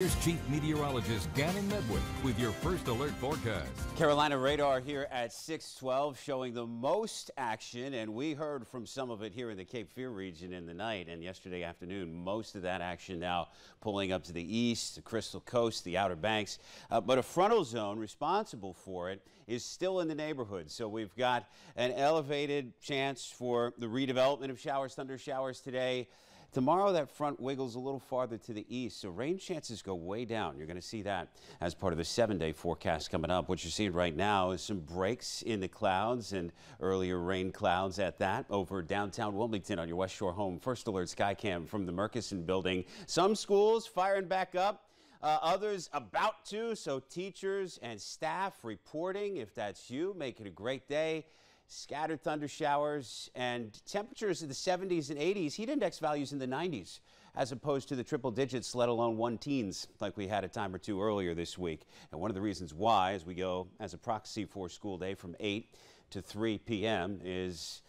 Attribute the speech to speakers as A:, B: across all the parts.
A: Here's Chief Meteorologist Gannon Medwick with your first alert forecast.
B: Carolina radar here at 6:12 showing the most action, and we heard from some of it here in the Cape Fear region in the night and yesterday afternoon. Most of that action now pulling up to the east, the Crystal Coast, the Outer Banks, but a frontal zone responsible for it is still in the neighborhood. So we've got an elevated chance for the redevelopment of showers, thunder showers today. Tomorrow, that front wiggles a little farther to the east, so rain chances go way down. You're going to see that as part of the 7-day forecast coming up. What you're seeing right now is some breaks in the clouds and earlier rain clouds at that over downtown Wilmington on your West Shore home. First Alert Skycam from the Murchison building. Some schools firing back up. Others about to, so teachers and staff reporting. If that's you, make it a great day. Scattered thunder showers and temperatures in the 70s and 80s, heat index values in the 90s, as opposed to the triple digits, let alone one teens like we had a time or two earlier this week. And one of the reasons why, as we go as a proxy for school day from 8 to 3 p.m. is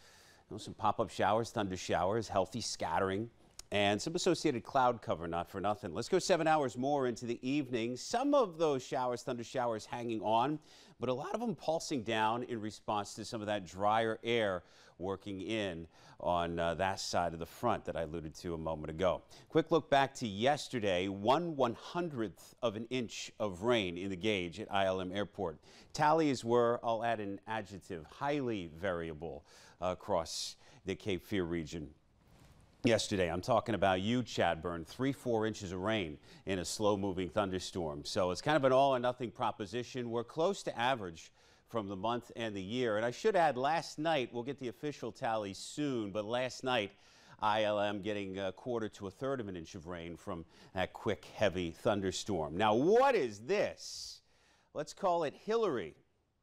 B: some pop-up showers, thunder showers, healthy scattering, and some associated cloud cover, not for nothing. Let's go 7 hours more into the evening. Some of those showers, thunder showers hanging on, but a lot of them pulsing down in response to some of that drier air working in on that side of the front that I alluded to a moment ago. Quick look back to yesterday, 1/100th of an inch of rain in the gauge at ILM Airport. Tallies were, I'll add an adjective, highly variable across the Cape Fear region. Yesterday, I'm talking about you, Chadburn, 3-4 inches of rain in a slow-moving thunderstorm. So it's kind of an all-or-nothing proposition. We're close to average from the month and the year. And I should add, last night, we'll get the official tally soon, but last night, ILM getting 1/4 to 1/3 of an inch of rain from that quick, heavy thunderstorm. Now, what is this? Let's call it Hillary.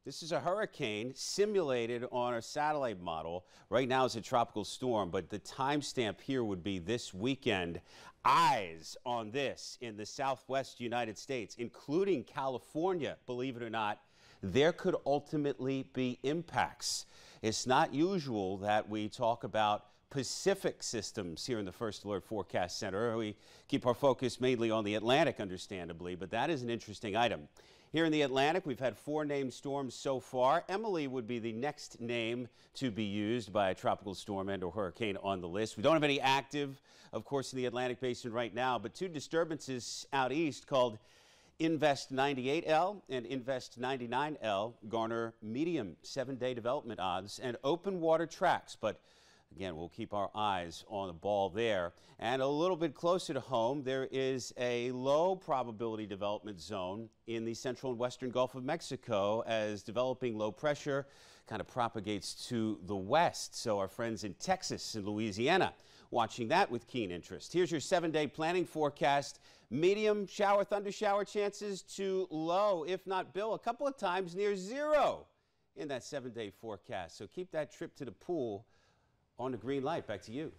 B: This is a hurricane simulated on our satellite model. Right now it's a tropical storm, but the timestamp here would be this weekend. Eyes on this in the southwest United States, including California, believe it or not. There could ultimately be impacts. It's not usual that we talk about Pacific systems here in the First Alert Forecast Center. We keep our focus mainly on the Atlantic, understandably, but that is an interesting item. Here in the Atlantic, we've had 4 named storms so far. Emily would be the next name to be used by a tropical storm and or hurricane on the list. We don't have any active, of course, in the Atlantic Basin right now, but 2 disturbances out east called Invest 98L and Invest 99L garner medium 7-day development odds and open water tracks. But again, we'll keep our eyes on the ball there. And a little bit closer to home, there is a low probability development zone in the central and western Gulf of Mexico as developing low pressure kind of propagates to the west. So our friends in Texas and Louisiana watching that with keen interest. Here's your 7-day planning forecast. Medium shower, thunder shower chances to low, if not, Bill, a couple of times near 0 in that 7-day forecast. So keep that trip to the pool on the green light. Back to you.